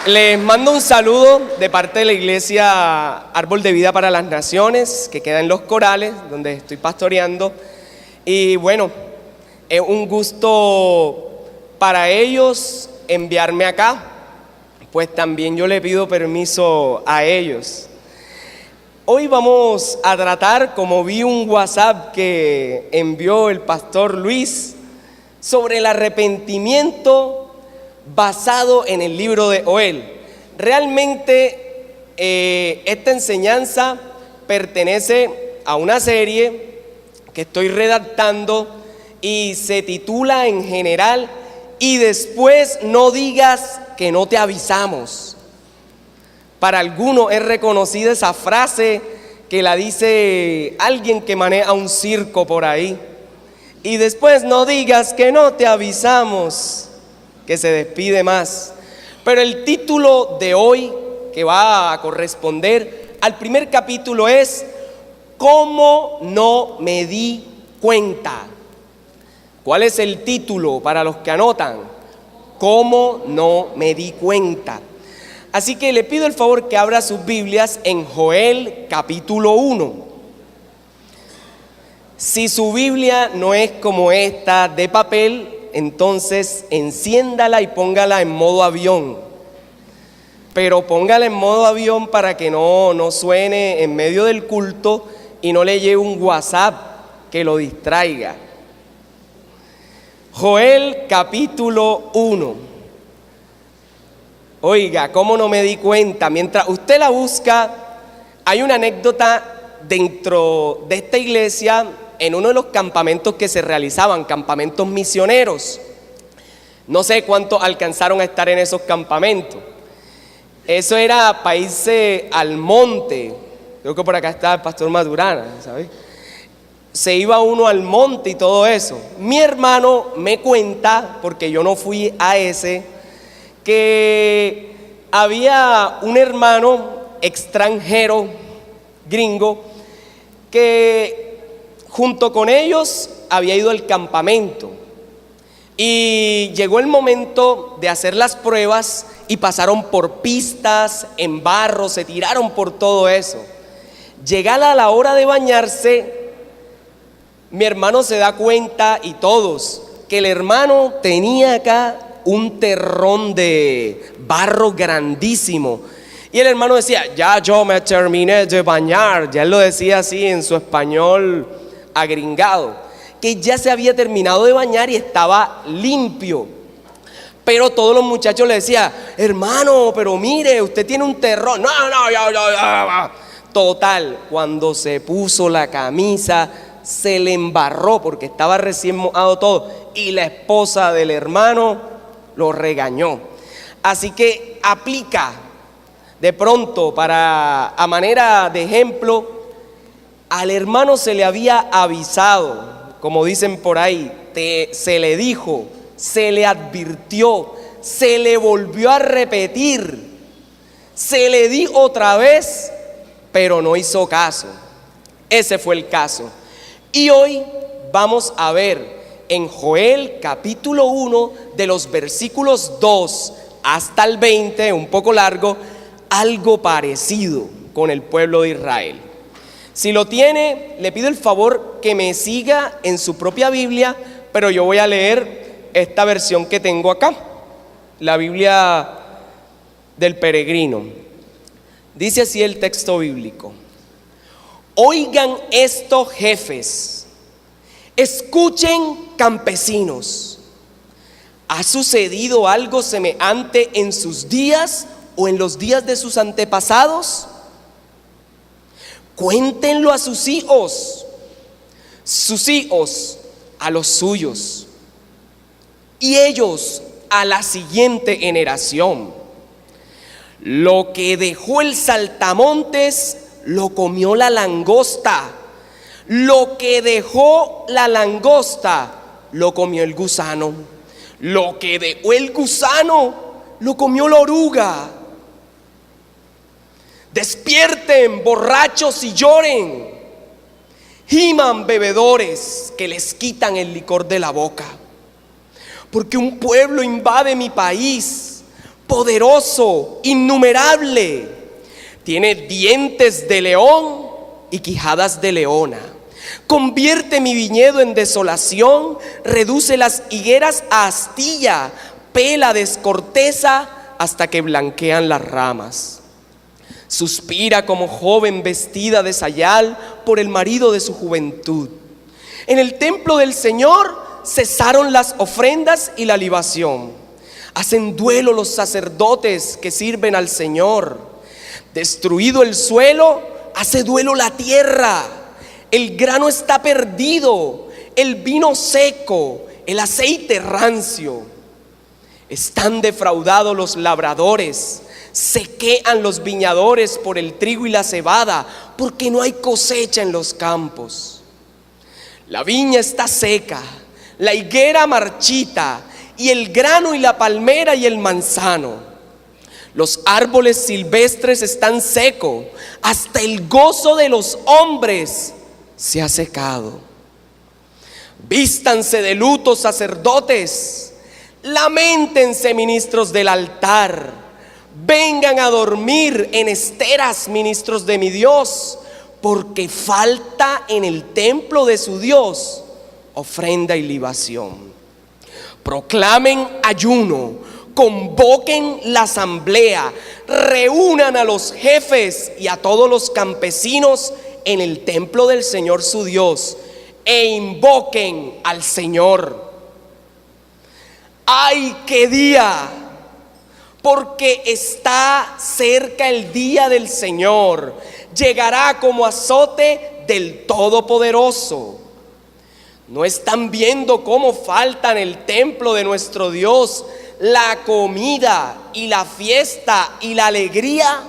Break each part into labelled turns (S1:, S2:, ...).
S1: Les mando un saludo de parte de la iglesia Árbol de Vida para las Naciones, que queda en Los Corales, donde estoy pastoreando. Y bueno, es un gusto para ellos enviarme acá, pues también yo le pido permiso a ellos. Hoy vamos a tratar, como vi un WhatsApp que envió el pastor Luis, sobre el arrepentimiento basado en el libro de Joel. Realmente esta enseñanza pertenece a una serie que estoy redactando y se titula en general "Y después no digas que no te avisamos". Para algunos es reconocida esa frase que la dice alguien que maneja un circo por ahí. Y después no digas que no te avisamos, que se despide más. Pero el título de hoy, que va a corresponder al primer capítulo, es ¿Cómo no me di cuenta? ¿Cuál es el título para los que anotan? ¿Cómo no me di cuenta? Así que le pido el favor que abra sus Biblias en Joel capítulo 1. Si su Biblia no es como esta de papel, entonces enciéndala y póngala en modo avión. Pero póngala en modo avión para que no suene en medio del culto y no le lleve un WhatsApp que lo distraiga. Joel capítulo 1. Oiga, ¿cómo no me di cuenta? Mientras usted la busca, hay una anécdota dentro de esta iglesia en uno de los campamentos que se realizaban, campamentos misioneros. No sé cuántos alcanzaron a estar en esos campamentos. Eso era para irse al monte. Creo que por acá está el pastor Madurana, ¿sabes? Se iba uno al monte y todo eso. Mi hermano me cuenta, porque yo no fui a ese, que había un hermano extranjero, gringo, que junto con ellos había ido al campamento. Y llegó el momento de hacer las pruebas y pasaron por pistas, en barro, se tiraron por todo eso. Llegada la hora de bañarse, mi hermano se da cuenta, y todos, que el hermano tenía acá un terrón de barro grandísimo. Y el hermano decía: ya yo me terminé de bañar. Ya él lo decía así en su español agringado, que ya se había terminado de bañar y estaba limpio. Pero todos los muchachos le decían: hermano, pero mire, usted tiene un terrón. No. Total, cuando se puso la camisa, se le embarró porque estaba recién mojado todo. Y la esposa del hermano lo regañó. Así que aplica de pronto, para a manera de ejemplo, al hermano se le había avisado, como dicen por ahí, se le dijo, se le advirtió, se le volvió a repetir, se le dijo otra vez, pero no hizo caso. Ese fue el caso. Y hoy vamos a ver en Joel capítulo 1, de los versículos 2 hasta el 20, un poco largo, algo parecido con el pueblo de Israel. Si lo tiene, le pido el favor que me siga en su propia Biblia, pero yo voy a leer esta versión que tengo acá, la Biblia del Peregrino. Dice así el texto bíblico: oigan esto, jefes, escuchen, campesinos. ¿Ha sucedido algo semejante en sus días o en los días de sus antepasados? Cuéntenlo a sus hijos a los suyos, y ellos a la siguiente generación. Lo que dejó el saltamontes lo comió la langosta. Lo que dejó la langosta lo comió el gusano. Lo que dejó el gusano lo comió la oruga. Despierten, borrachos, y lloren. Giman, bebedores, que les quitan el licor de la boca. Porque un pueblo invade mi país, poderoso, innumerable. Tiene dientes de león y quijadas de leona. Convierte mi viñedo en desolación, reduce las higueras a astilla, pela descorteza hasta que blanquean las ramas. Suspira como joven vestida de sayal por el marido de su juventud. En el templo del Señor cesaron las ofrendas y la libación. Hacen duelo los sacerdotes que sirven al Señor. Destruido el suelo, hace duelo la tierra. El grano está perdido, el vino seco, el aceite rancio. Están defraudados los labradores, sequean los viñadores por el trigo y la cebada, porque no hay cosecha en los campos. La viña está seca, la higuera marchita, y el grano y la palmera y el manzano. Los árboles silvestres están secos, hasta el gozo de los hombres se ha secado. Vístanse de luto sacerdotes, lamentense ministros del altar, vengan a dormir en esteras ministros de mi Dios, porque falta en el templo de su Dios ofrenda y libación. Proclamen ayuno, convoquen la asamblea, reúnan a los jefes y a todos los campesinos en el templo del Señor su Dios e invoquen al Señor. ¡Ay, qué día! Porque está cerca el día del Señor. Llegará como azote del Todopoderoso. ¿No están viendo cómo falta en el templo de nuestro Dios la comida y la fiesta y la alegría?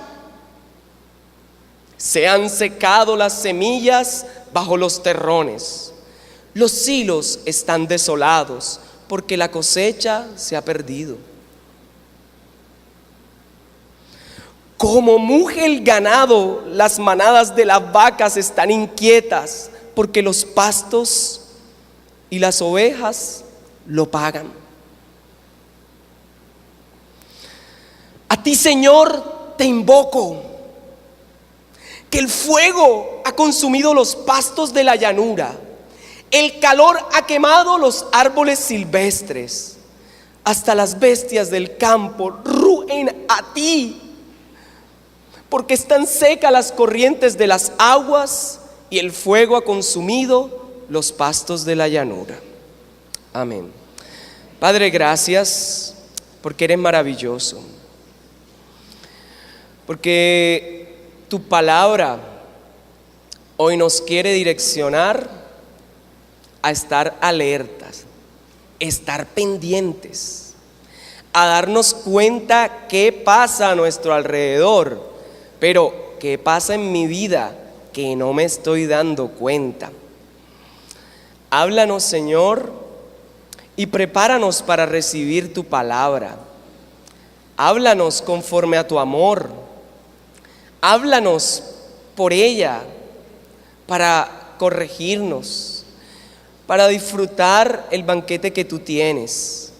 S1: Se han secado las semillas bajo los terrones. Los silos están desolados porque la cosecha se ha perdido. Como muge el ganado, las manadas de las vacas están inquietas porque los pastos y las ovejas lo pagan. A ti, Señor, te invoco. Que el fuego ha consumido los pastos de la llanura, el calor ha quemado los árboles silvestres, hasta las bestias del campo rugen a ti, porque están secas las corrientes de las aguas y el fuego ha consumido los pastos de la llanura. Amén. Padre, gracias porque eres maravilloso, porque tu palabra hoy nos quiere direccionar a estar alertas, estar pendientes, a darnos cuenta qué pasa a nuestro alrededor, pero qué pasa en mi vida que no me estoy dando cuenta. Háblanos, Señor, y prepáranos para recibir tu palabra. Háblanos conforme a tu amor. Háblanos por ella para corregirnos, para disfrutar el banquete que tú tienes.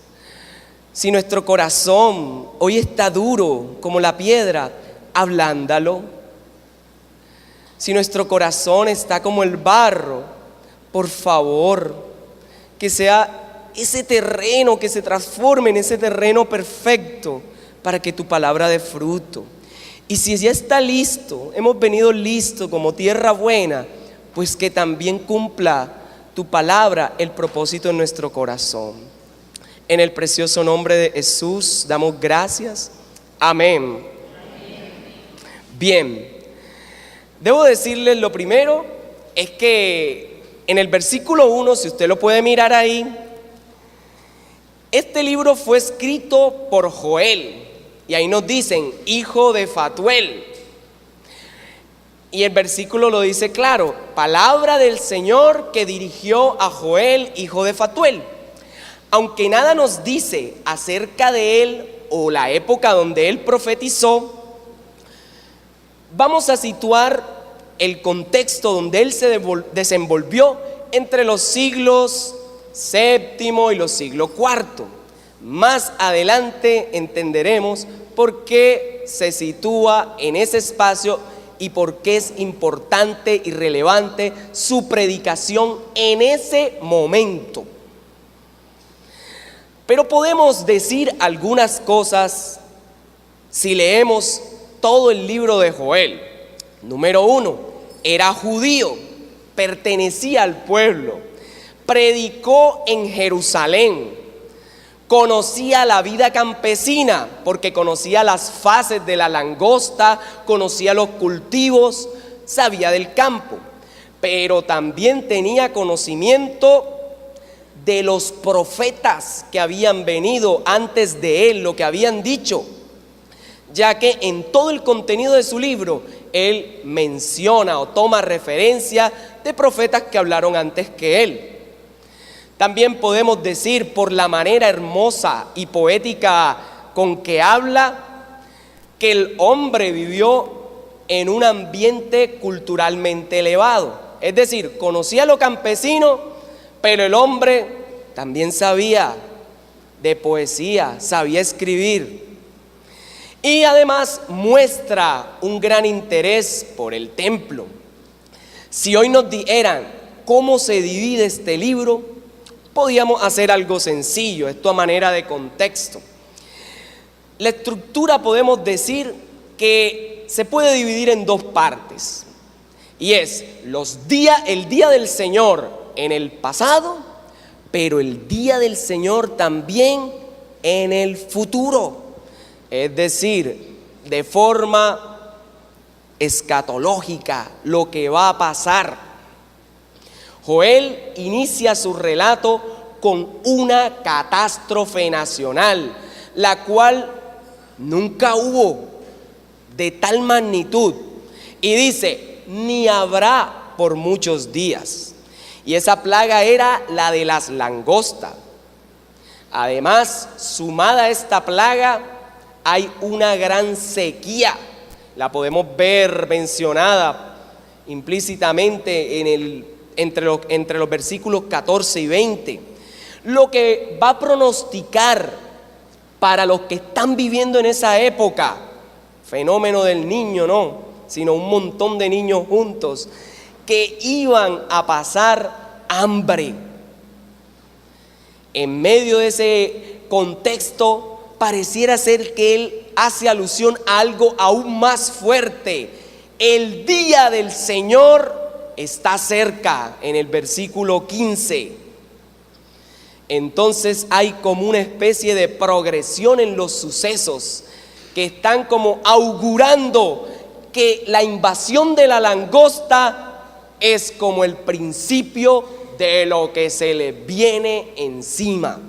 S1: Si nuestro corazón hoy está duro como la piedra, ablándalo. Si nuestro corazón está como el barro, por favor, que sea ese terreno, que se transforme en ese terreno perfecto para que tu palabra dé fruto. Y si ya está listo, hemos venido listo como tierra buena, pues que también cumpla tu palabra el propósito en nuestro corazón. En el precioso nombre de Jesús damos gracias. Amén. Bien, debo decirles lo primero, es que en el versículo 1, si usted lo puede mirar ahí, este libro fue escrito por Joel. Y ahí nos dicen, hijo de Fatuel. Y el versículo lo dice claro, palabra del Señor que dirigió a Joel, hijo de Fatuel. Aunque nada nos dice acerca de él o la época donde él profetizó, vamos a situar el contexto donde él se desenvolvió entre los siglos VII y los siglos IV. Más adelante entenderemos por qué se sitúa en ese espacio y por qué es importante y relevante su predicación en ese momento. Pero podemos decir algunas cosas si leemos todo el libro de Joel. Número 1, era judío, pertenecía al pueblo, predicó en Jerusalén, conocía la vida campesina porque conocía las fases de la langosta, conocía los cultivos, sabía del campo, pero también tenía conocimiento de los profetas que habían venido antes de él, lo que habían dicho, ya que en todo el contenido de su libro él menciona o toma referencia de profetas que hablaron antes que él. También podemos decir, por la manera hermosa y poética con que habla, que el hombre vivió en un ambiente culturalmente elevado. Es decir, conocía lo campesino, pero el hombre también sabía de poesía, sabía escribir. Y además muestra un gran interés por el templo. Si hoy nos dijeran cómo se divide este libro, podíamos hacer algo sencillo, esto a manera de contexto. La estructura podemos decir que se puede dividir en dos partes. Y es el día del Señor en el pasado, pero el día del Señor también en el futuro. Es decir, de forma escatológica, lo que va a pasar. Joel inicia su relato con una catástrofe nacional, la cual nunca hubo de tal magnitud. Y dice, ni habrá por muchos días. Y esa plaga era la de las langostas. Además, sumada a esta plaga, hay una gran sequía. La podemos ver mencionada implícitamente entre los versículos 14 y 20, lo que va a pronosticar para los que están viviendo en esa época, fenómeno del niño, no, sino un montón de niños juntos, que iban a pasar hambre. En medio de ese contexto, pareciera ser que él hace alusión a algo aún más fuerte. El día del Señor está cerca, en el versículo 15. Entonces hay como una especie de progresión en los sucesos que están como augurando que la invasión de la langosta es como el principio de lo que se le viene encima.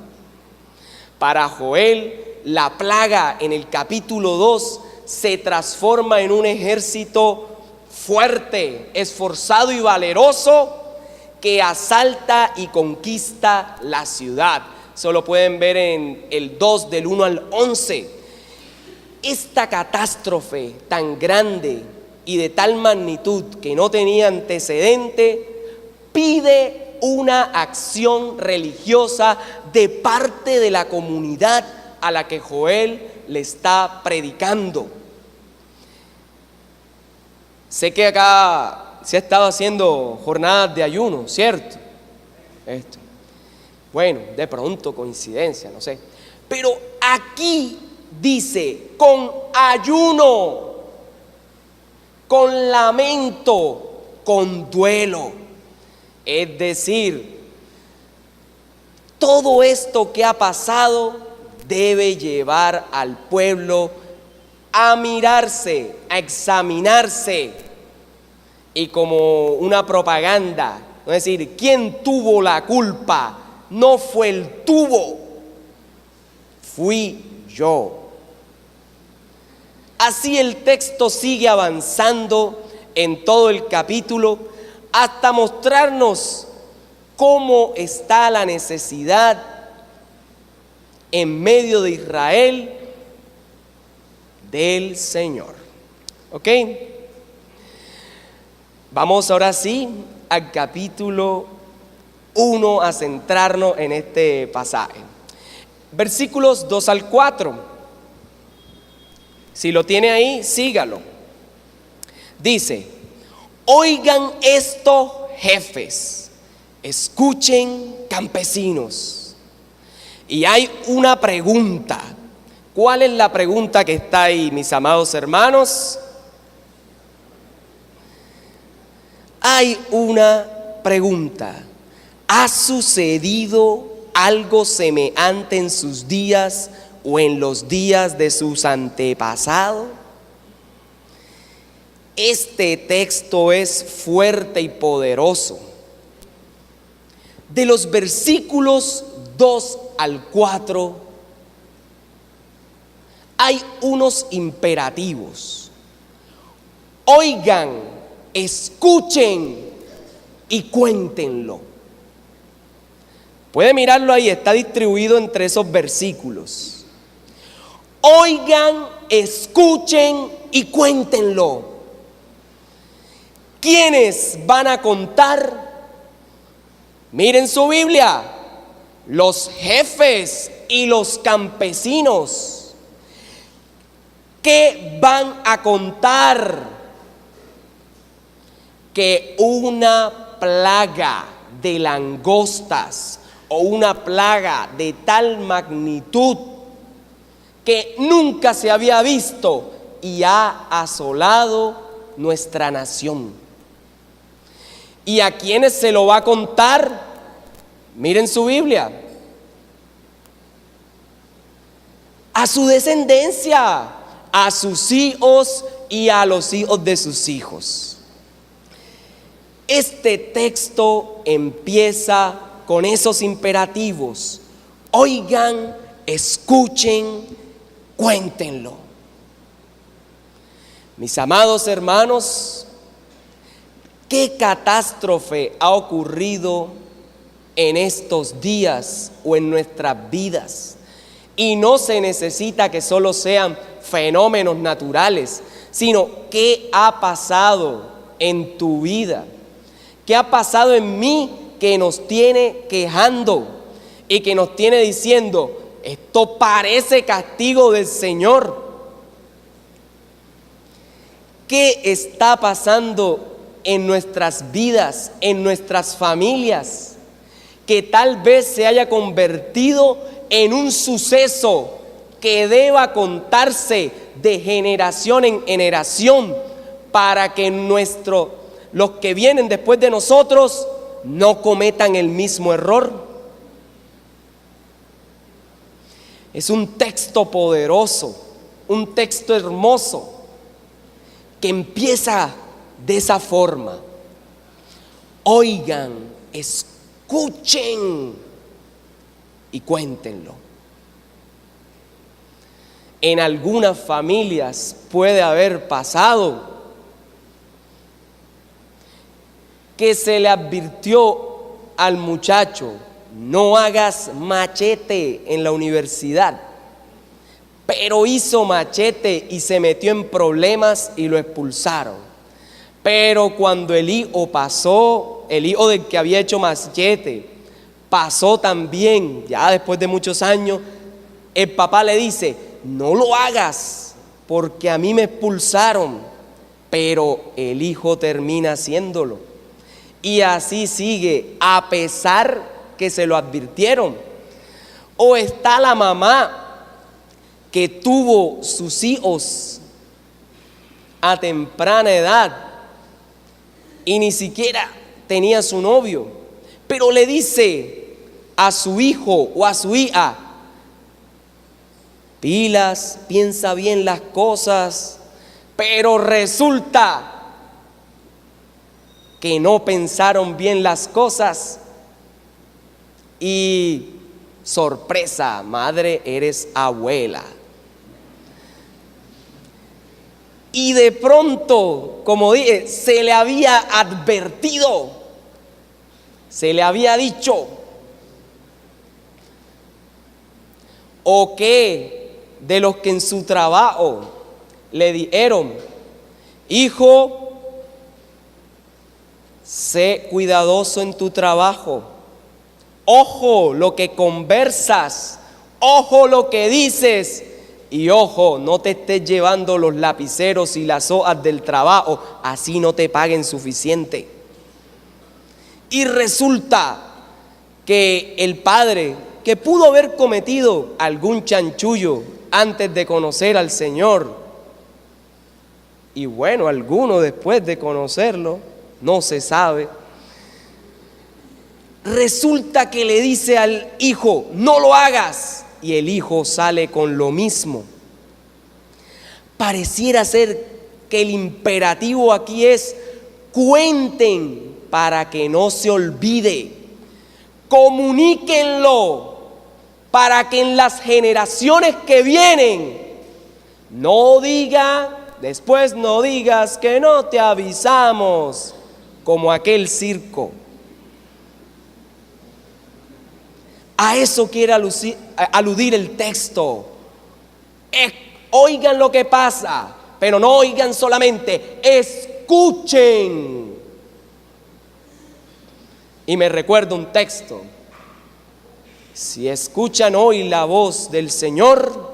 S1: Para Joel, la plaga en el capítulo 2 se transforma en un ejército fuerte, esforzado y valeroso que asalta y conquista la ciudad. Eso lo pueden ver en el 2 del 1 al 11. Esta catástrofe tan grande y de tal magnitud que no tenía antecedente pide una acción religiosa de parte de la comunidad a la que Joel le está predicando. Sé que acá se ha estado haciendo jornadas de ayuno, ¿cierto? Bueno, de pronto coincidencia, no sé. Pero aquí dice, con ayuno, con lamento, con duelo. Es decir, todo esto que ha pasado debe llevar al pueblo a mirarse, a examinarse, y como una propaganda, es decir, ¿quién tuvo la culpa? No fue el tubo, fui yo. Así el texto sigue avanzando en todo el capítulo hasta mostrarnos cómo está la necesidad en medio de Israel del Señor. ¿Ok? Vamos ahora sí al capítulo 1 a centrarnos en este pasaje. versículos 2 al 4. Si lo tiene ahí, sígalo. Dice: oigan esto, jefes, escuchen, campesinos. Y hay una pregunta. ¿Cuál es la pregunta que está ahí, mis amados hermanos? Hay una pregunta. ¿Ha sucedido algo semejante en sus días o en los días de sus antepasados? Este texto es fuerte y poderoso. De los versículos 2 al 4 hay unos imperativos. Oigan, escuchen y cuéntenlo. Puede mirarlo ahí, está distribuido entre esos versículos. Oigan, escuchen y cuéntenlo. ¿Quiénes van a contar? Miren su Biblia. Los jefes y los campesinos. ¿Qué van a contar? Que una plaga de langostas o una plaga de tal magnitud que nunca se había visto y ha asolado nuestra nación. ¿Y a quiénes se lo va a contar? Miren su Biblia. A su descendencia, a sus hijos y a los hijos de sus hijos. Este texto empieza con esos imperativos. Oigan, escuchen, cuéntenlo. Mis amados hermanos, ¿qué catástrofe ha ocurrido en estos días o en nuestras vidas? Y no se necesita que solo sean fenómenos naturales, sino ¿qué ha pasado en tu vida? ¿Qué ha pasado en mí que nos tiene quejando y que nos tiene diciendo, esto parece castigo del Señor? ¿Qué está pasando en nuestras vidas, en nuestras familias, que tal vez se haya convertido en un suceso que deba contarse de generación en generación para que los que vienen después de nosotros no cometan el mismo error? Es un texto poderoso, un texto hermoso que empieza de esa forma. Oigan, escuchen y cuéntenlo. En algunas familias puede haber pasado que se le advirtió al muchacho, no hagas machete en la universidad, pero hizo machete y se metió en problemas y lo expulsaron. Pero cuando el hijo pasó, el hijo del que había hecho machete, pasó también, ya después de muchos años, el papá le dice, no lo hagas porque a mí me expulsaron, pero el hijo termina haciéndolo. Y así sigue, a pesar que se lo advirtieron. O está la mamá que tuvo sus hijos a temprana edad y ni siquiera tenía su novio, pero le dice a su hijo o a su hija, pilas, piensa bien las cosas, pero resulta que no pensaron bien las cosas y sorpresa, madre, eres abuela. Y de pronto, como dije, se le había advertido, se le había dicho, o que de los que en su trabajo le dijeron, hijo, sé cuidadoso en tu trabajo, ojo lo que conversas, ojo lo que dices. Y ojo, no te estés llevando los lapiceros y las hojas del trabajo, así no te paguen suficiente. Y resulta que el padre, que pudo haber cometido algún chanchullo antes de conocer al Señor, y bueno, alguno después de conocerlo, no se sabe, resulta que le dice al hijo, no lo hagas. Y el hijo sale con lo mismo. Pareciera ser que el imperativo aquí es: cuenten para que no se olvide. Comuníquenlo para que en las generaciones que vienen después no digas que no te avisamos, como aquel circo. A eso quiere aludir el texto. Oigan lo que pasa, pero no oigan solamente, escuchen. Y me recuerdo un texto: si escuchan hoy la voz del Señor,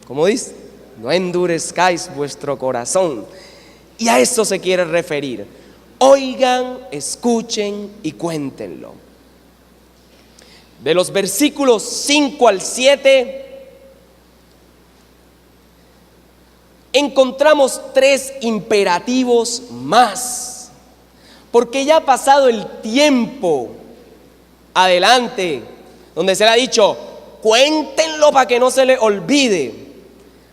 S1: ¿cómo dice? No endurezcáis vuestro corazón. Y a eso se quiere referir. Oigan, escuchen y cuéntenlo. De los versículos 5 al 7, encontramos 3 imperativos más, porque ya ha pasado el tiempo adelante, donde se le ha dicho, cuéntenlo para que no se le olvide.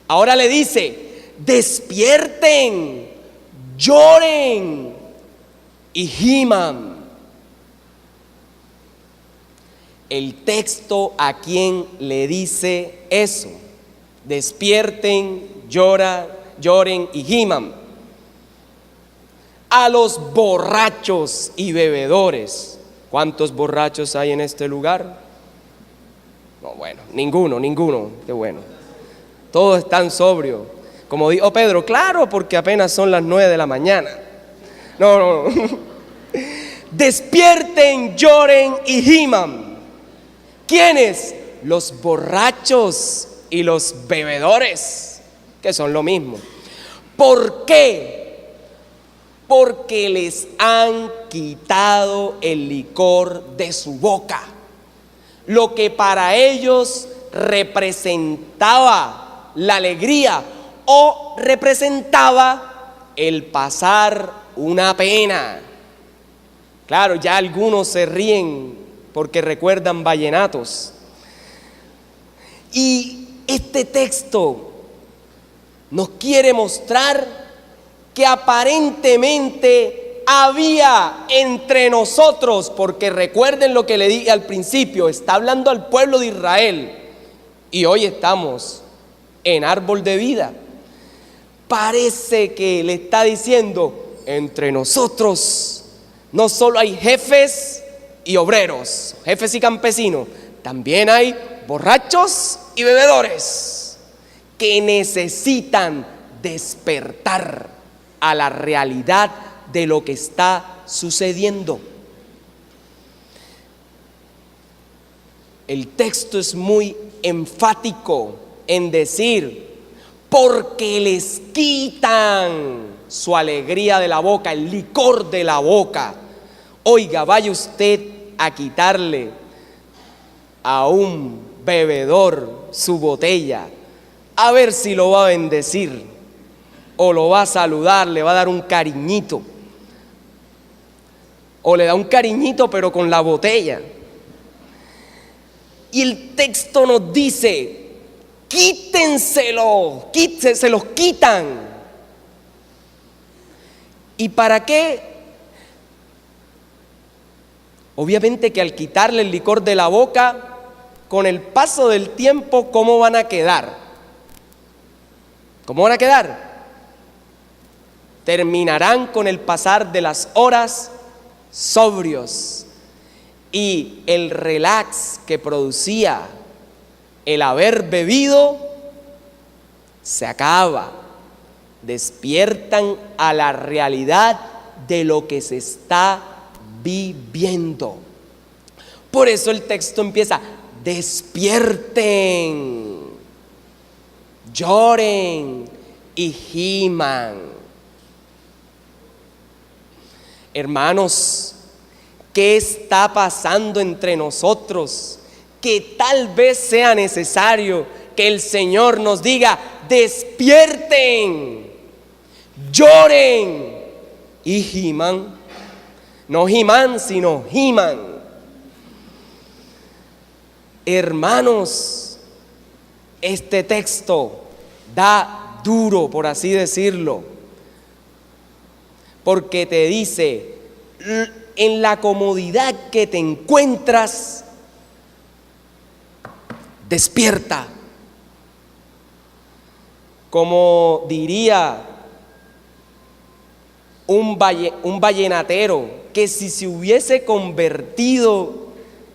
S1: Ahora le dice, despierten, lloren y giman. El texto a quien le dice eso: despierten, lloren y giman. A los borrachos y bebedores. ¿Cuántos borrachos hay en este lugar? No, bueno, ninguno, qué bueno. Todos están sobrios. Como dijo Pedro, claro, porque apenas son las 9 de la mañana. No. Despierten, lloren y giman. ¿Quiénes? Los borrachos y los bebedores, que son lo mismo. ¿Por qué? Porque les han quitado el licor de su boca, lo que para ellos representaba la alegría o representaba el pasar una pena. Claro, ya algunos se ríen porque recuerdan vallenatos. Y este texto nos quiere mostrar que aparentemente había entre nosotros, porque recuerden lo que le dije al principio, está hablando al pueblo de Israel, y hoy estamos en Árbol de Vida. Parece que le está diciendo, entre nosotros no solo hay jefes y obreros, jefes y campesinos, también hay borrachos y bebedores que necesitan despertar a la realidad de lo que está sucediendo. El texto es muy enfático en decir, porque les quitan su alegría de la boca, el licor de la boca. Oiga, vaya usted a quitarle a un bebedor su botella, a ver si lo va a bendecir o lo va a saludar, le va a dar un cariñito, o le da un cariñito pero con la botella. Y el texto nos dice, quítenselo, se los quitan. ¿Y para qué? Obviamente que al quitarle el licor de la boca, con el paso del tiempo, ¿cómo van a quedar? ¿Cómo van a quedar? Terminarán con el pasar de las horas sobrios, y el relax que producía el haber bebido se acaba. Despiertan a la realidad de lo que se está viviendo. Por eso el texto empieza, despierten, lloren y giman. Hermanos, ¿qué está pasando entre nosotros? Que tal vez sea necesario que el Señor nos diga: despierten, lloren y giman. No giman, sino giman. Hermanos, este texto da duro, por así decirlo, porque te dice: en la comodidad que te encuentras, despierta. Como diría un vallenatero, que si se hubiese convertido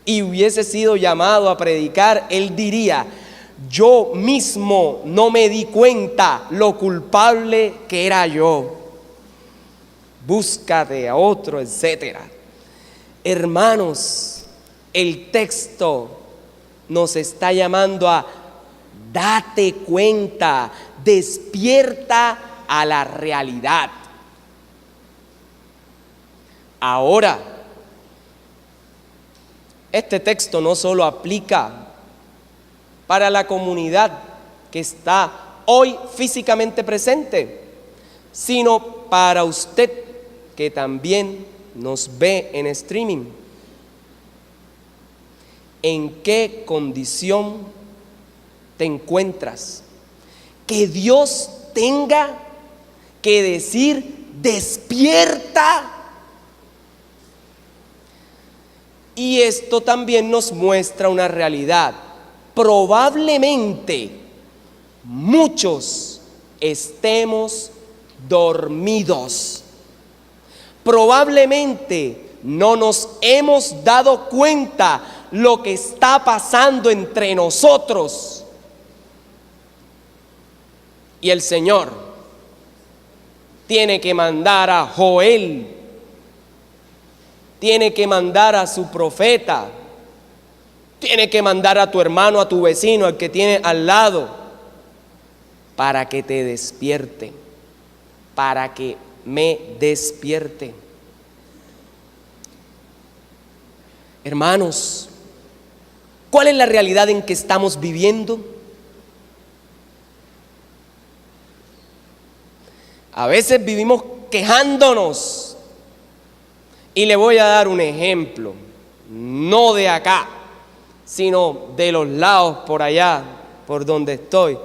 S1: y hubiese sido llamado a predicar, él diría: yo mismo no me di cuenta lo culpable que era yo. Búscate a otro, etcétera. Hermanos, el texto nos está llamando a: date cuenta, despierta a la realidad. Ahora, este texto no solo aplica para la comunidad que está hoy físicamente presente, sino para usted que también nos ve en streaming. ¿En qué condición te encuentras? Que Dios tenga que decir: despierta. Y esto también nos muestra una realidad. Probablemente muchos estemos dormidos. Probablemente no nos hemos dado cuenta lo que está pasando entre nosotros. Y el Señor tiene que mandar a Joel, tiene que mandar a su profeta, tiene que mandar a tu hermano, a tu vecino, al que tiene al lado, para que te despierte, para que me despierte. Hermanos, ¿cuál es la realidad en que estamos viviendo? A veces vivimos quejándonos. Y le voy a dar un ejemplo, no de acá, sino de los lados por allá, por donde estoy.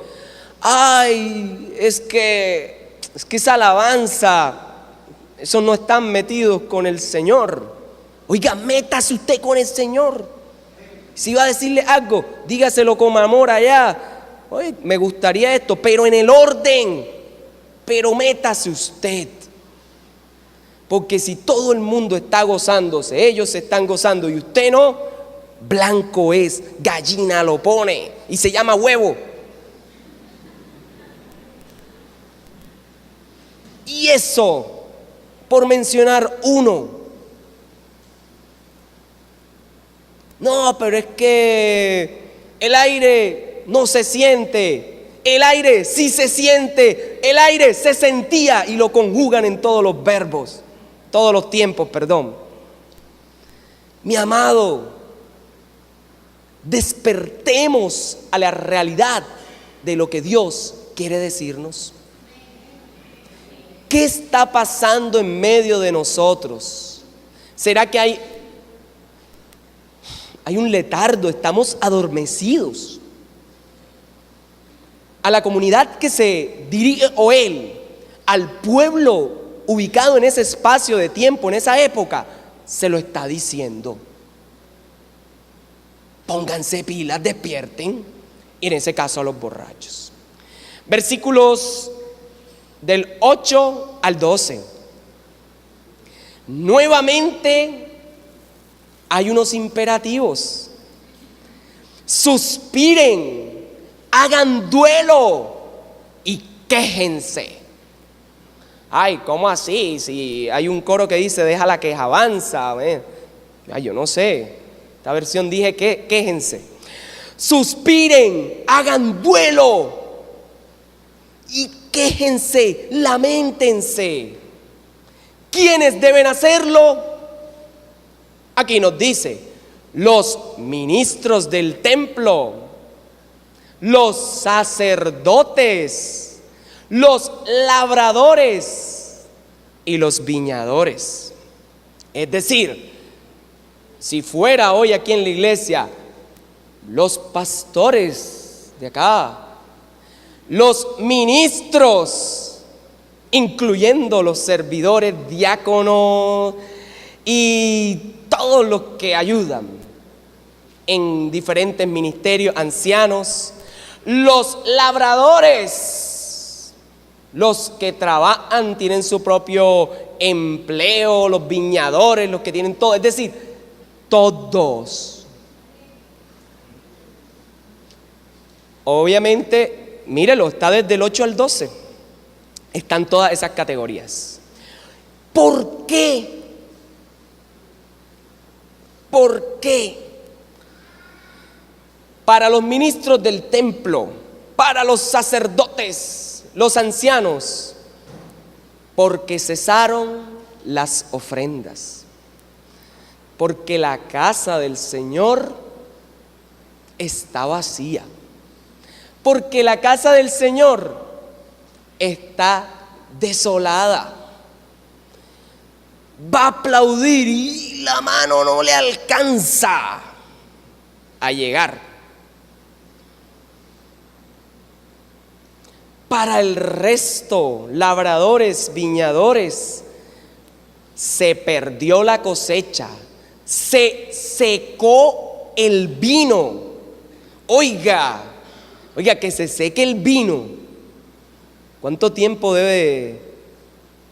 S1: Ay, es que esa alabanza, esos no están metidos con el Señor. Oiga, métase usted con el Señor. Si va a decirle algo, dígaselo con amor allá. Oye, me gustaría esto, pero en el orden. Pero métase usted. Porque si todo el mundo está gozándose, ellos se están gozando y usted no, blanco es, gallina lo pone y se llama huevo. Y eso, por mencionar uno. No, pero es que el aire no se siente. El aire sí se siente. El aire se sentía, y lo conjugan en todos los verbos. Todos los tiempos, perdón. Mi amado, despertemos a la realidad de lo que Dios quiere decirnos. ¿Qué está pasando en medio de nosotros? ¿Será que hay un letargo? ¿Estamos adormecidos? A la comunidad que se dirige Joel, al pueblo ubicado en ese espacio de tiempo, en esa época, se lo está diciendo: pónganse pilas, despierten. Y en ese caso a los borrachos. Versículos del 8 al 12. Nuevamente hay unos imperativos. Suspiren, hagan duelo y quéjense. Ay, ¿cómo así? Si hay un coro que dice: deja la queja, avanza. Ay, yo no sé. Esta versión dije que quéjense. Suspiren, hagan duelo y quéjense, lamentense. ¿Quiénes deben hacerlo? Aquí nos dice, los ministros del templo, los sacerdotes, los labradores y los viñadores. Es decir, si fuera hoy aquí en la iglesia, los pastores de acá, los ministros, incluyendo los servidores, diáconos y todos los que ayudan en diferentes ministerios, ancianos, los labradores, los que trabajan, tienen su propio empleo, los viñadores, los que tienen todo, es decir, todos. Obviamente, mírelo, está desde el 8 al 12. Están todas esas categorías. ¿Por qué? ¿Por qué? Para los ministros del templo, para los sacerdotes, los ancianos, porque cesaron las ofrendas. Porque la casa del Señor está vacía. Porque la casa del Señor está desolada. Va a aplaudir y la mano no le alcanza a llegar. Para el resto, labradores, viñadores, se perdió la cosecha, se secó el vino. Oiga, que se seque el vino. ¿Cuánto tiempo debe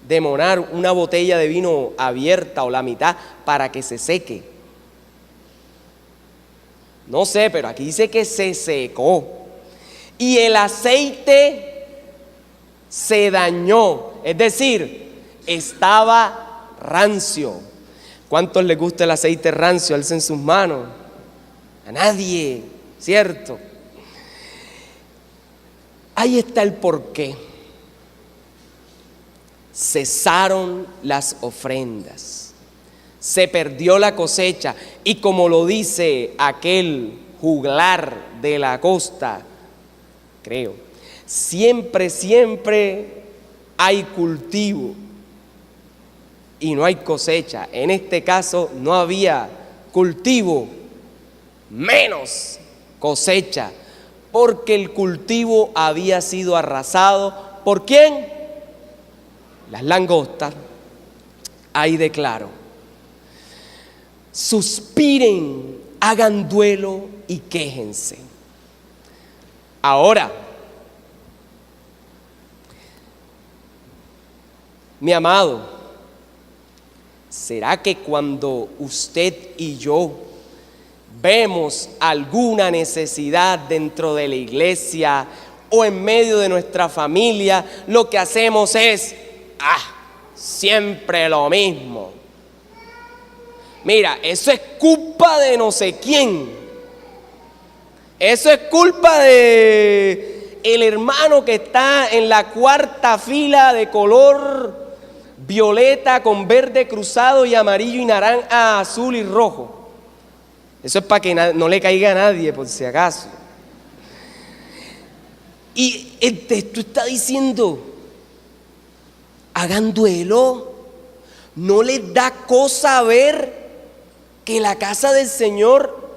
S1: demorar una botella de vino abierta o la mitad para que se seque? No sé, pero aquí dice que se secó. Y el aceite se dañó, es decir, estaba rancio. ¿Cuántos les gusta el aceite rancio? Alcen sus manos. A nadie, ¿cierto? Ahí está el porqué. Cesaron las ofrendas, se perdió la cosecha, y como lo dice aquel juglar de la costa, creo, siempre hay cultivo y no hay cosecha. En este caso no había cultivo, menos cosecha, porque el cultivo había sido arrasado. ¿Por quién? Las langostas. Ahí declaro: suspiren, hagan duelo y quéjense. Ahora, mi amado, ¿será que cuando usted y yo vemos alguna necesidad dentro de la iglesia o en medio de nuestra familia, lo que hacemos es, siempre lo mismo? Mira, eso es culpa de no sé quién. Eso es culpa de el hermano que está en la cuarta fila de color violeta con verde cruzado y amarillo y naranja, azul y rojo. Eso es para que no le caiga a nadie, por si acaso. Y el texto está diciendo: hagan duelo. ¿No les da cosa ver que la casa del Señor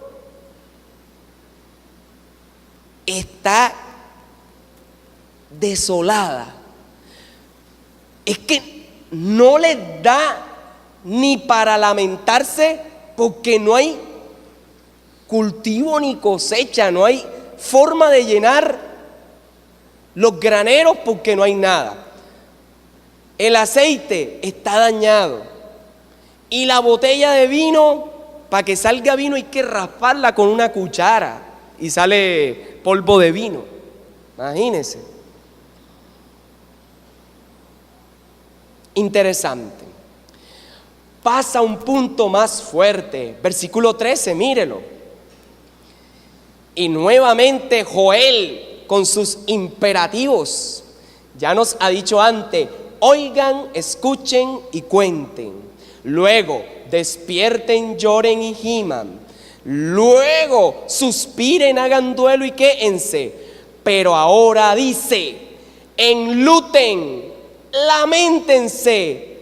S1: está desolada? Es que no les da ni para lamentarse, porque no hay cultivo ni cosecha, no hay forma de llenar los graneros porque no hay nada. El aceite está dañado y la botella de vino, para que salga vino hay que rasparla con una cuchara y sale polvo de vino. Imagínense. Interesante. Pasa un punto más fuerte. Versículo 13, mírelo. Y nuevamente Joel con sus imperativos. Ya nos ha dicho antes, oigan, escuchen y cuenten. Luego, despierten, lloren y giman. Luego, suspiren, hagan duelo y quédense. Pero ahora dice, enluten, lamentense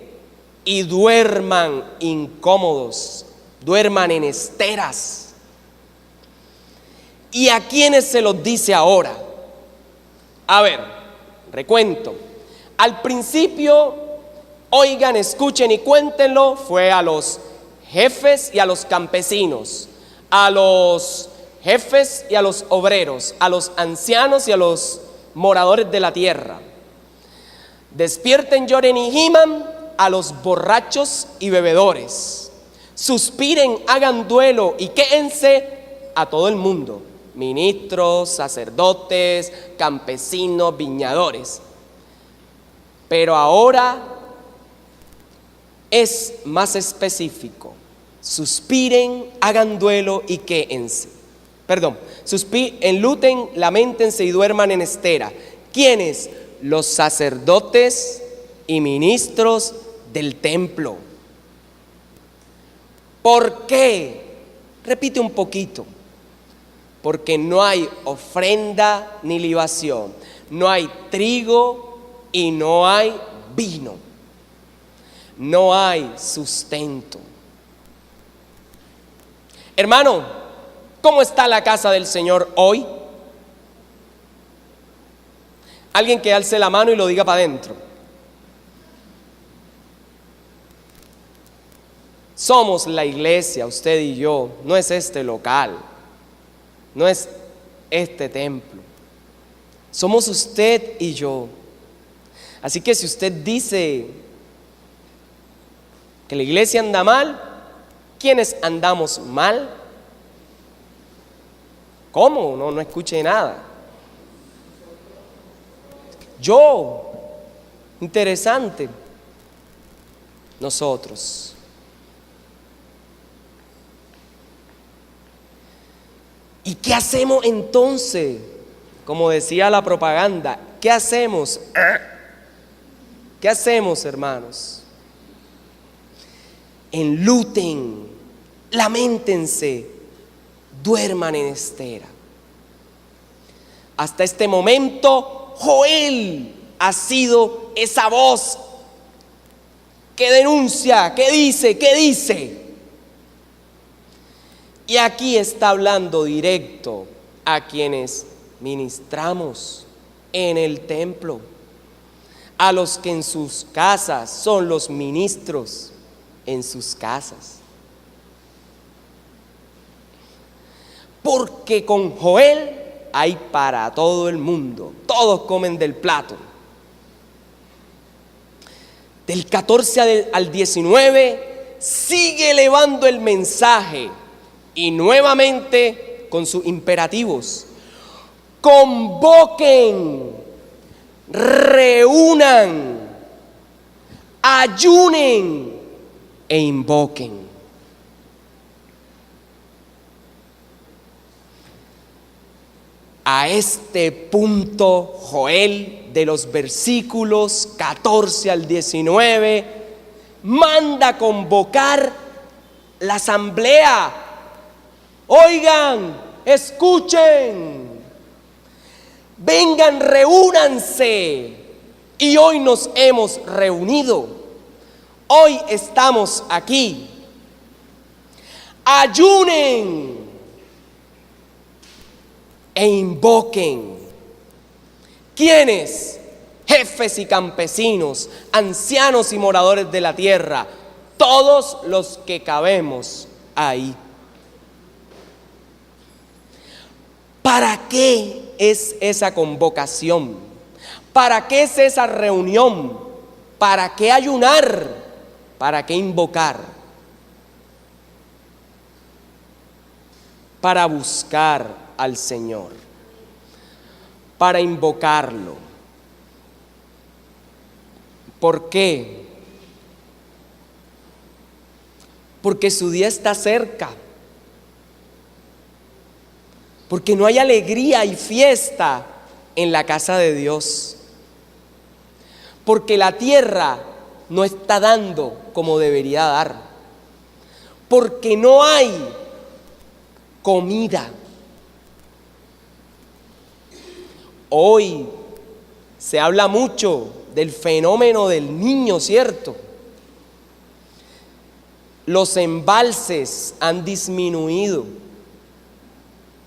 S1: y duerman incómodos, duerman en esteras. ¿Y a quiénes se los dice ahora? A ver, recuento. Al principio, oigan, escuchen y cuéntenlo, fue a los jefes y a los campesinos, a los jefes y a los obreros, a los ancianos y a los moradores de la tierra. Despierten, lloren y giman a los borrachos y bebedores. Suspiren, hagan duelo y quédense a todo el mundo. Ministros, sacerdotes, campesinos, viñadores. Pero ahora es más específico. Suspiren, hagan duelo y quédense. Enluten, lamentense y duerman en estera. ¿Quiénes? Los sacerdotes y ministros del templo. ¿Por qué? Repite un poquito. Porque no hay ofrenda ni libación, no hay trigo y no hay vino, no hay sustento. Hermano, ¿cómo está la casa del Señor hoy? Alguien que alce la mano y lo diga para adentro. Somos la iglesia, usted y yo, no es este local. No es este templo. Somos usted y yo. Así que si usted dice que la iglesia anda mal, ¿quiénes andamos mal? ¿Cómo? No escuché nada. Yo. Interesante. Nosotros. ¿Y qué hacemos entonces? Como decía la propaganda, ¿qué hacemos? ¿Qué hacemos, hermanos? Enluten, lamentense, duerman en estera. Hasta este momento, Joel ha sido esa voz que denuncia, que dice. Y aquí está hablando directo a quienes ministramos en el templo, a los que en sus casas son los ministros en sus casas. Porque con Joel hay para todo el mundo, todos comen del plato. Del 14 al 19 sigue elevando el mensaje. Y nuevamente con sus imperativos, convoquen, reúnan, ayunen e invoquen. A este punto, Joel, de los versículos 14 al 19, manda convocar la asamblea. Oigan, escuchen, vengan, reúnanse. Y hoy nos hemos reunido, hoy estamos aquí. Ayunen e invoquen. ¿Quiénes? Jefes y campesinos, ancianos y moradores de la tierra, todos los que cabemos ahí. ¿Para qué es esa convocación? ¿Para qué es esa reunión? ¿Para qué ayunar? ¿Para qué invocar? Para buscar al Señor, para invocarlo. ¿Por qué? Porque su día está cerca. porque no hay alegría y fiesta en la casa de Dios, porque la tierra no está dando como debería dar, porque no hay comida. Hoy se habla mucho del fenómeno del niño, ¿cierto? Los embalses han disminuido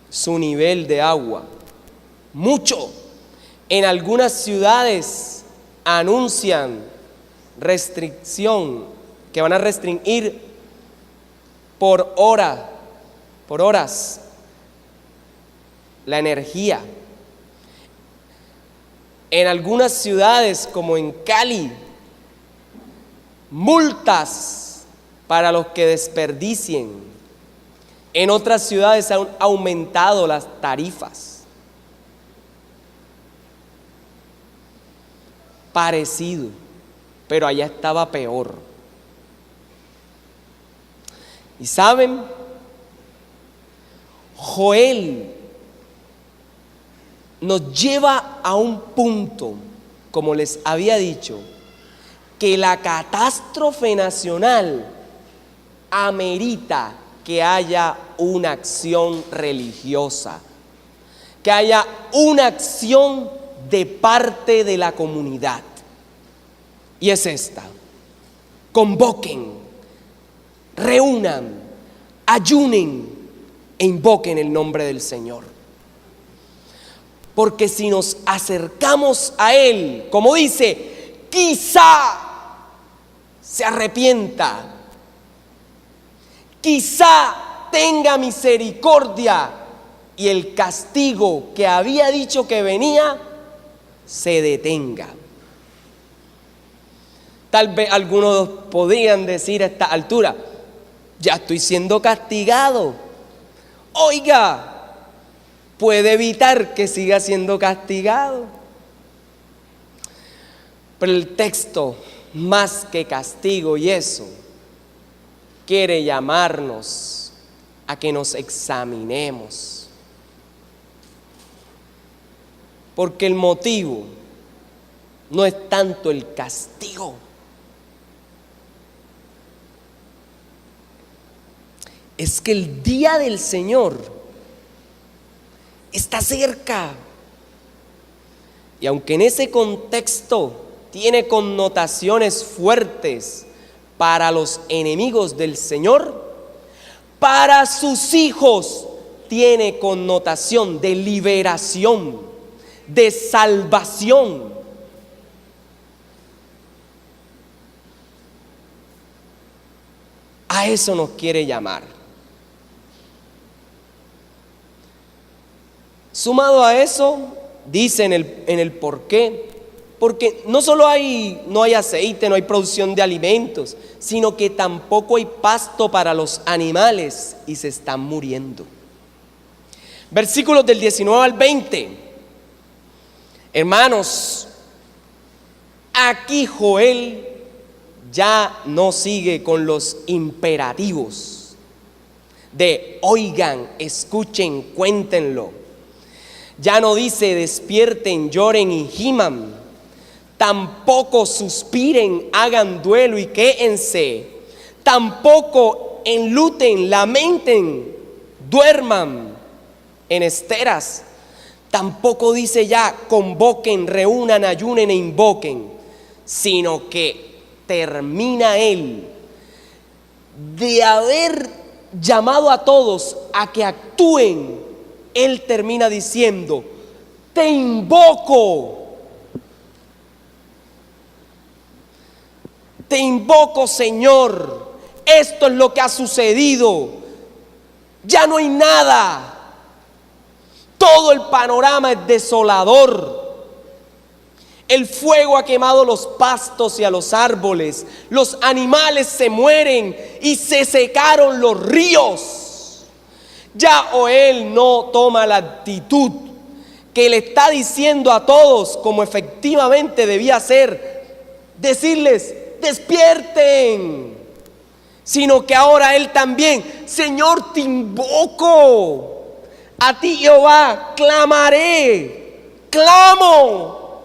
S1: su nivel de agua mucho. En algunas ciudades anuncian restricción, que van a restringir por horas la energía. En algunas ciudades, como en Cali, multas para los que desperdicien. En otras ciudades han aumentado las tarifas. Parecido, pero allá estaba peor. Y saben, Joel nos lleva a un punto, como les había dicho, que la catástrofe nacional amerita que haya una acción religiosa, que haya una acción de parte de la comunidad. Y es esta: convoquen, reúnan, ayunen e invoquen el nombre del Señor. Porque si nos acercamos a Él, como dice, quizá se arrepienta, quizá tenga misericordia y el castigo que había dicho que venía se detenga. Tal vez algunos podrían decir a esta altura: ya estoy siendo castigado. Oiga, puede evitar que siga siendo castigado. Pero el texto, más que castigo y eso, quiere llamarnos a que nos examinemos. Porque el motivo no es tanto el castigo, es que el día del Señor está cerca. Y aunque en ese contexto tiene connotaciones fuertes para los enemigos del Señor, para sus hijos tiene connotación de liberación, de salvación. A eso nos quiere llamar. Sumado a eso, dice en el por qué, porque no solo no hay aceite, no hay producción de alimentos, sino que tampoco hay pasto para los animales y se están muriendo. Versículos del 19 al 20. Hermanos, aquí Joel ya no sigue con los imperativos de oigan, escuchen, cuéntenlo. Ya no dice despierten, lloren y giman. Tampoco suspiren, hagan duelo y quéense. Tampoco enluten, lamenten, duerman en esteras. Tampoco dice ya convoquen, reúnan, ayunen e invoquen, sino que termina él de haber llamado a todos a que actúen. Él termina diciendo: te invoco, Señor, esto es lo que ha sucedido, ya no hay nada, todo el panorama es desolador, el fuego ha quemado los pastos y a los árboles, los animales se mueren y se secaron los ríos. Ya Joel no toma la actitud que le está diciendo a todos como efectivamente debía ser, decirles despierten, sino que ahora él también: Señor, te invoco, A ti, Jehová, clamaré, clamo.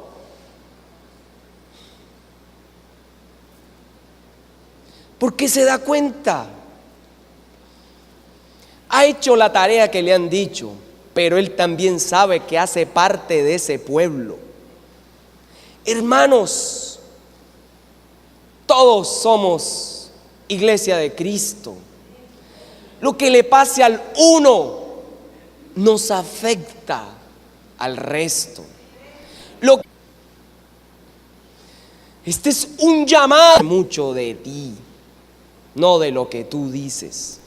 S1: Porque se da cuenta. Ha hecho la tarea que le han dicho, pero él también sabe que hace parte de ese pueblo. Hermanos, todos somos iglesia de Cristo. Lo que le pase al uno nos afecta al resto. Este es un llamado mucho de ti, no de lo que tú dices.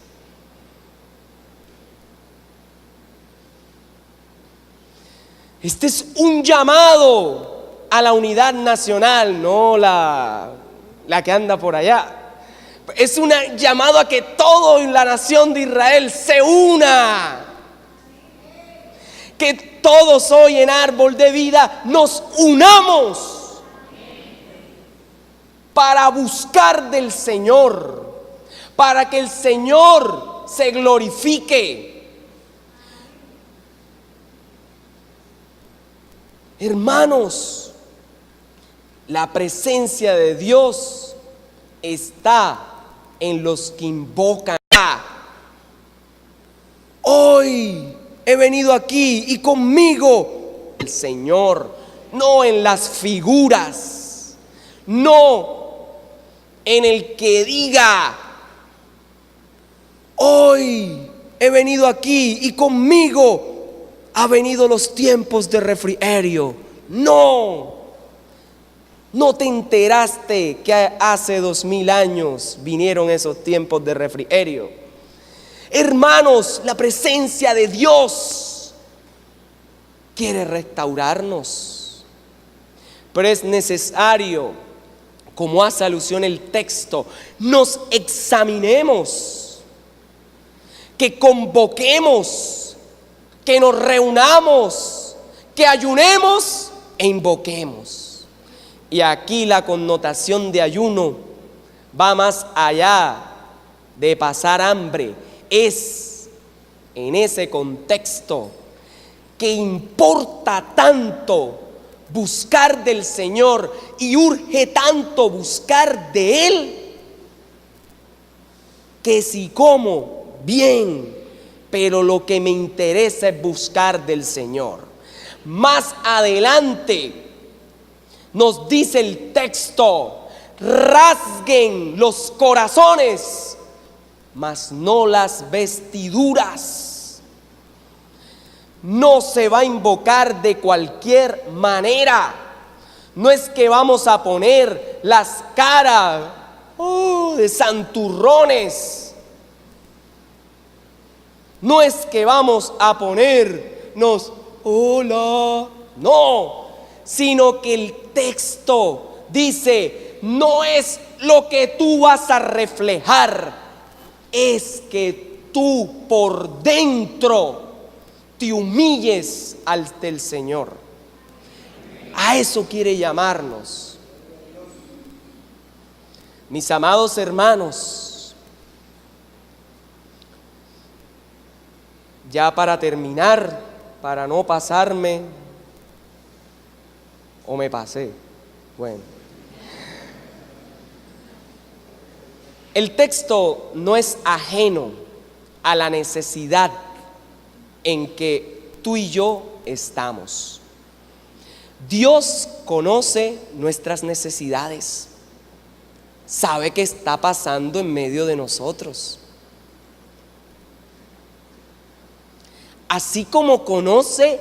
S1: Este es un llamado a la unidad nacional, no la que anda por allá. Es un llamado a que todo en la nación de Israel se una. Que todos hoy en Árbol de Vida nos unamos para buscar del Señor, para que el Señor se glorifique. Hermanos, la presencia de Dios está en los que invocan. Hoy he venido aquí y conmigo el Señor, no en las figuras, no en el que diga, hoy he venido aquí y conmigo ha venido los tiempos de refrigerio. No te enteraste que hace 2000 años vinieron esos tiempos de refrigerio. Hermanos, la presencia de Dios quiere restaurarnos, pero es necesario, como hace alusión el texto, nos examinemos, que convoquemos, que nos reunamos, que ayunemos e invoquemos. Y aquí la connotación de ayuno va más allá de pasar hambre. Es en ese contexto que importa tanto buscar del Señor y urge tanto buscar de Él, que si como bien, pero lo que me interesa es buscar del Señor. Más adelante nos dice el texto: rasguen los corazones, mas no las vestiduras. No se va a invocar de cualquier manera. No es que vamos a poner las caras de santurrones. No es que vamos a ponernos hola, no, sino que el texto dice, no es lo que tú vas a reflejar, es que tú por dentro te humilles ante el Señor. A eso quiere llamarnos. Mis amados hermanos, ya para terminar, para no pasarme, o me pasé, bueno. El texto no es ajeno a la necesidad en que tú y yo estamos. Dios conoce nuestras necesidades, sabe qué está pasando en medio de nosotros. Así como conoce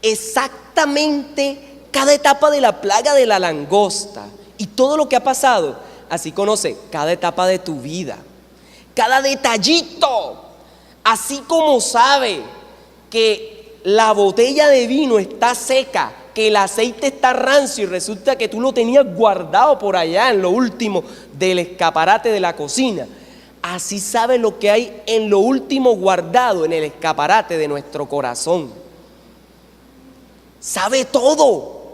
S1: exactamente cada etapa de la plaga de la langosta y todo lo que ha pasado, así conoce cada etapa de tu vida, cada detallito. Así como sabe que la botella de vino está seca, que el aceite está rancio y resulta que tú lo tenías guardado por allá en lo último del escaparate de la cocina, así sabe lo que hay en lo último guardado en el escaparate de nuestro corazón. Sabe todo.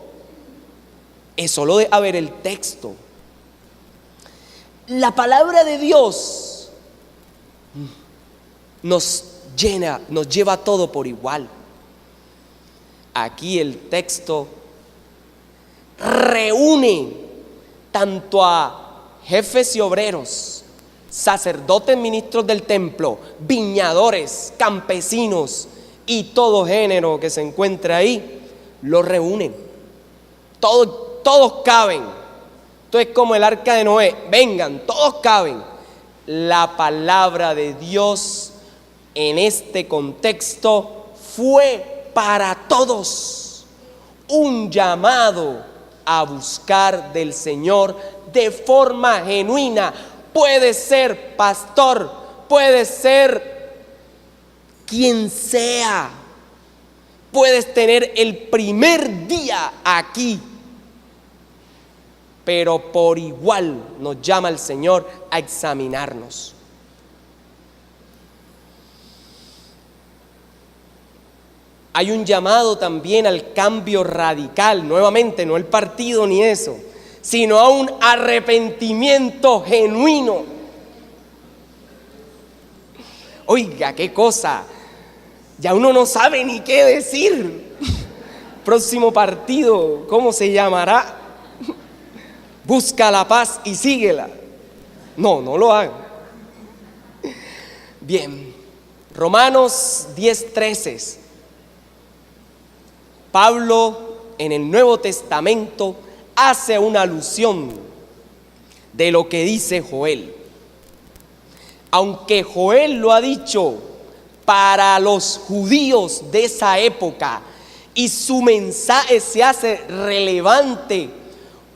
S1: Es solo de ver el texto. La palabra de Dios nos nos lleva todo por igual. Aquí el texto reúne tanto a jefes y obreros, sacerdotes, ministros del templo, viñadores, campesinos y todo género que se encuentra ahí, lo reúnen. Todos caben. Esto es como el arca de Noé. Vengan, todos caben. La palabra de Dios en este contexto fue para todos. Un llamado a buscar del Señor de forma genuina. Puede ser pastor, puede ser quien sea. Puedes tener el primer día aquí, pero por igual nos llama el Señor a examinarnos. Hay un llamado también al cambio radical, nuevamente, no el partido ni eso, sino a un arrepentimiento genuino. Oiga, qué cosa, ya uno no sabe ni qué decir. Próximo partido, ¿cómo se llamará? Busca la paz y síguela. No lo hagan. Bien, Romanos 10:13. Pablo en el Nuevo Testamento hace una alusión de lo que dice Joel. Aunque Joel lo ha dicho para los judíos de esa época y su mensaje se hace relevante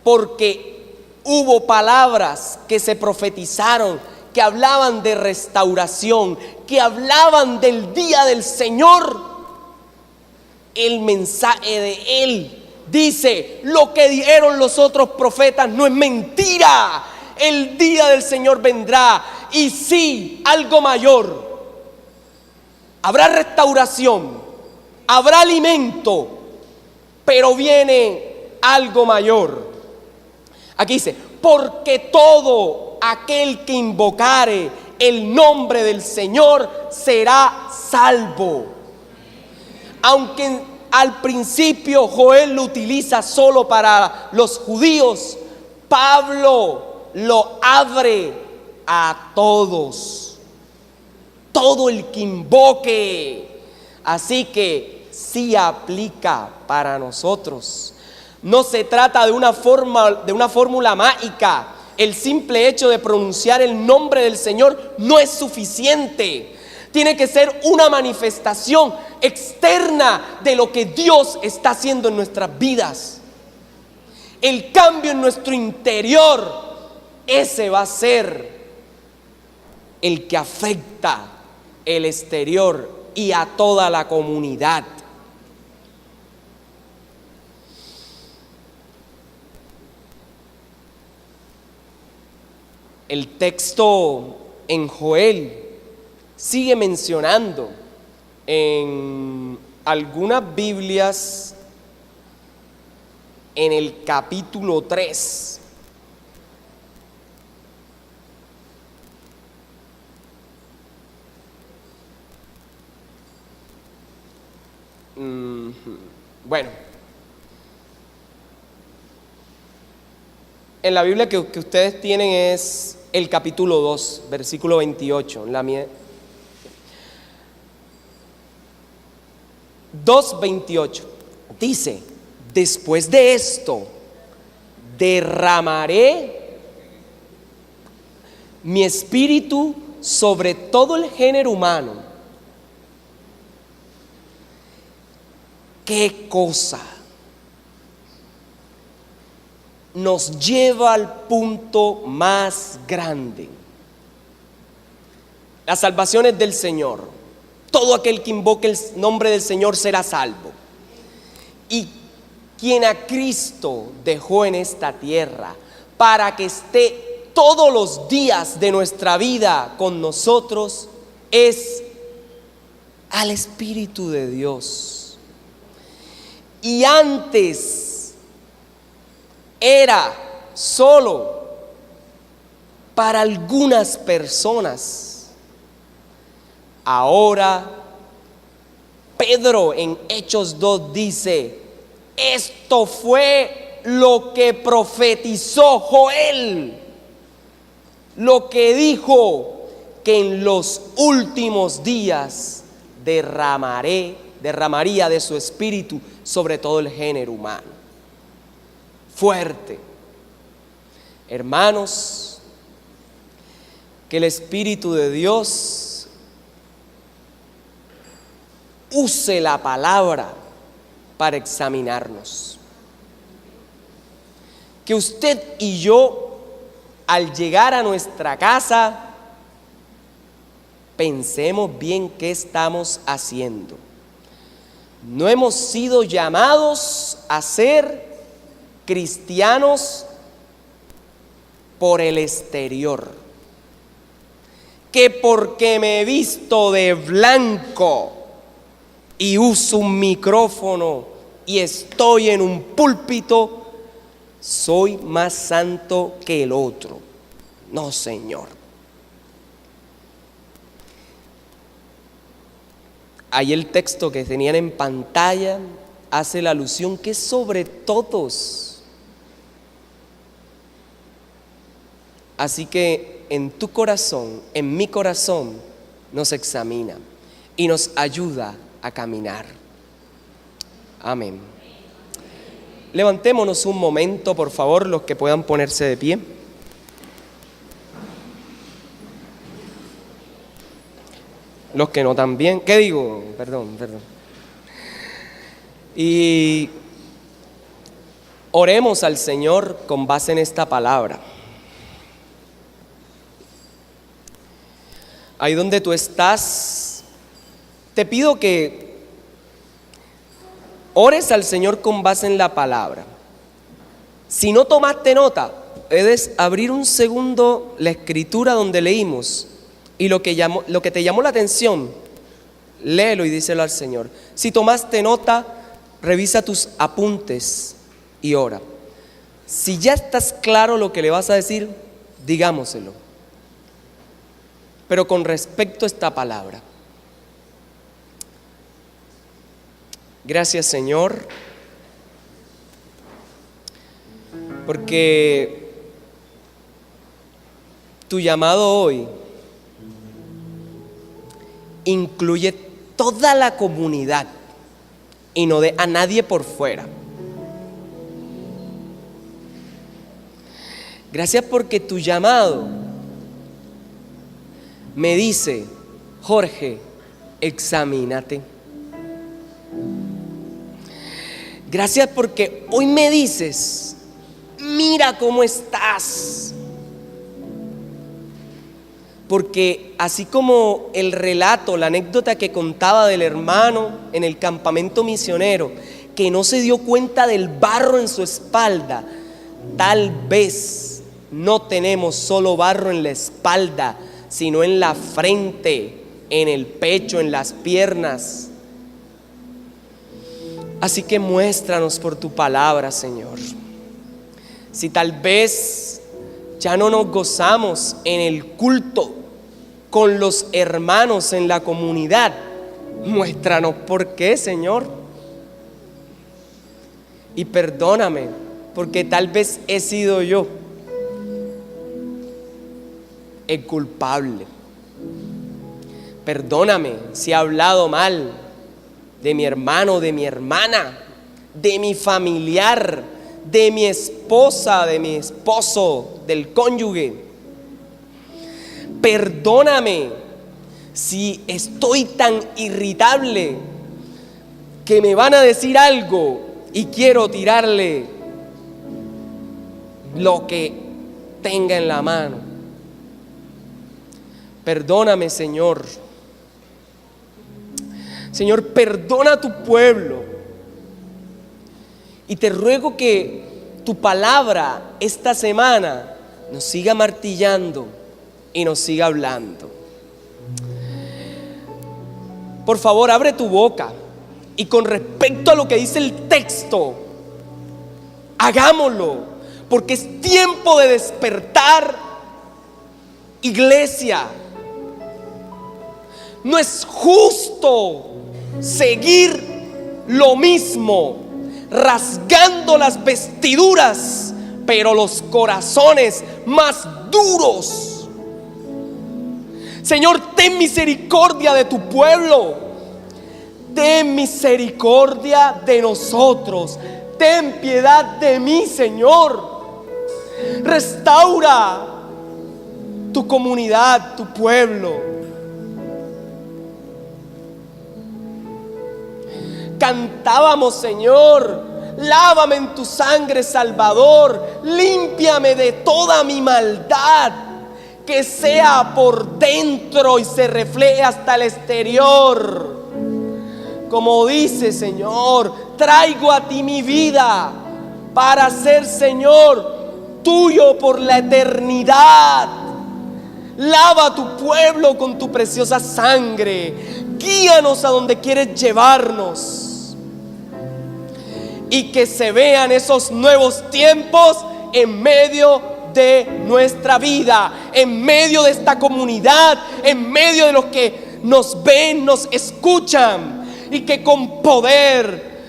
S1: porque hubo palabras que se profetizaron, que hablaban de restauración, que hablaban del día del Señor. El mensaje de él dice: lo que dijeron los otros profetas no es mentira. El día del Señor vendrá, y sí, algo mayor. Habrá restauración, habrá alimento, pero viene algo mayor. Aquí dice: porque todo aquel que invocare el nombre del Señor será salvo. Aunque al principio Joel lo utiliza solo para los judíos, Pablo lo abre a todos. Todo el que invoque. Así que sí aplica para nosotros. No se trata de una fórmula mágica. El simple hecho de pronunciar el nombre del Señor no es suficiente. Tiene que ser una manifestación externa de lo que Dios está haciendo en nuestras vidas. El cambio en nuestro interior, ese va a ser el que afecta el exterior y a toda la comunidad. El texto en Joel sigue mencionando en algunas Biblias en el capítulo 3. Bueno, en la Biblia que ustedes tienen es el capítulo 2, versículo 28. En la mía 2:28 dice: después de esto derramaré mi espíritu sobre todo el género humano. ¿Qué cosa nos lleva al punto más grande? La salvación es del Señor. Todo aquel que invoque el nombre del Señor será salvo. Y quien a Cristo dejó en esta tierra para que esté todos los días de nuestra vida con nosotros es al Espíritu de Dios. Y antes era solo para algunas personas, Ahora, Pedro en Hechos 2 dice, esto fue lo que profetizó Joel, lo que dijo, que en los últimos días derramaría de su espíritu sobre todo el género humano. Fuerte. Hermanos, que el Espíritu de Dios use la palabra para examinarnos. Que usted y yo, al llegar a nuestra casa, pensemos bien qué estamos haciendo. No hemos sido llamados a ser cristianos por el exterior. Que porque me he visto de blanco y uso un micrófono y estoy en un púlpito, soy más santo que el otro. No, Señor. Ahí el texto que tenían en pantalla hace la alusión que es sobre todos. Así que en tu corazón, en mi corazón, nos examina y nos ayuda a caminar. Amén. Levantémonos un momento, por favor, los que puedan ponerse de pie. Los que no también. ¿Qué digo? Perdón. Y oremos al Señor con base en esta palabra. Ahí donde tú estás, te pido que ores al Señor con base en la palabra. Si no tomaste nota, puedes abrir un segundo la escritura donde leímos y lo que te llamó la atención, léelo y díselo al Señor. Si tomaste nota, revisa tus apuntes y ora. Si ya estás claro lo que le vas a decir, digámoselo. Pero con respecto a esta palabra. Gracias, Señor, porque tu llamado hoy incluye toda la comunidad y no deja a nadie por fuera. Gracias porque tu llamado me dice, Jorge, examínate. Gracias porque hoy me dices, mira cómo estás. Porque así como el relato, la anécdota que contaba del hermano en el campamento misionero, que no se dio cuenta del barro en su espalda, tal vez no tenemos solo barro en la espalda, sino en la frente, en el pecho, en las piernas. Así que muéstranos por tu palabra, Señor. Si tal vez ya no nos gozamos en el culto con los hermanos en la comunidad, muéstranos por qué, Señor. Y perdóname, porque tal vez he sido yo el culpable. Perdóname si he hablado mal de mi hermano, de mi hermana, de mi familiar, de mi esposa, de mi esposo, del cónyuge. Perdóname si estoy tan irritable que me van a decir algo y quiero tirarle lo que tenga en la mano. Perdóname, Señor. Señor, perdona a tu pueblo. Y te ruego que tu palabra esta semana nos siga martillando y nos siga hablando. Por favor, abre tu boca y con respecto a lo que dice el texto, hagámoslo, porque es tiempo de despertar, iglesia. No es justo seguir lo mismo, rasgando las vestiduras, pero los corazones más duros. Señor, ten misericordia de tu pueblo. Ten misericordia de nosotros. Ten piedad de mí, Señor. Restaura tu comunidad, tu pueblo. Cantábamos, Señor, lávame en tu sangre, Salvador, límpiame de toda mi maldad, que sea por dentro y se refleje hasta el exterior. Como dice, Señor, traigo a ti mi vida para ser, Señor, tuyo por la eternidad. Lava a tu pueblo con tu preciosa sangre. Guíanos a donde quieres llevarnos. Y que se vean esos nuevos tiempos en medio de nuestra vida, en medio de esta comunidad, en medio de los que nos ven, nos escuchan. Y que con poder,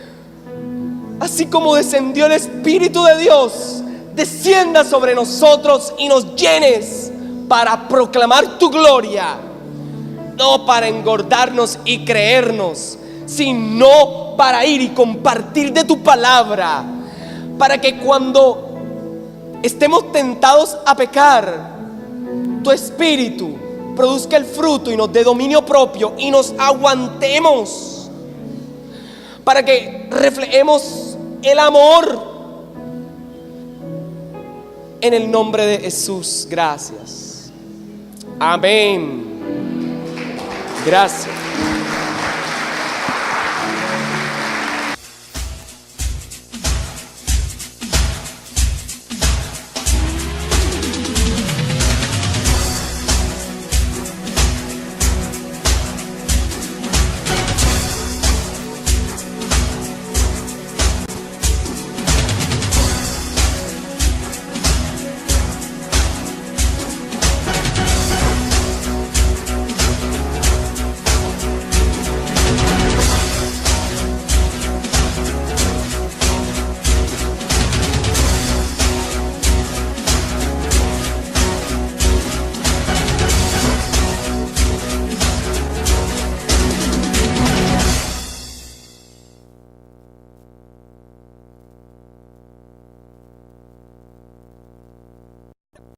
S1: así como descendió el Espíritu de Dios, descienda sobre nosotros y nos llenes para proclamar tu gloria. No para engordarnos y creernos, sino para ir y compartir de tu palabra, para que cuando estemos tentados a pecar, tu Espíritu produzca el fruto y nos dé dominio propio y nos aguantemos, para que reflejemos el amor. En el nombre de Jesús, gracias. Amén. Gracias.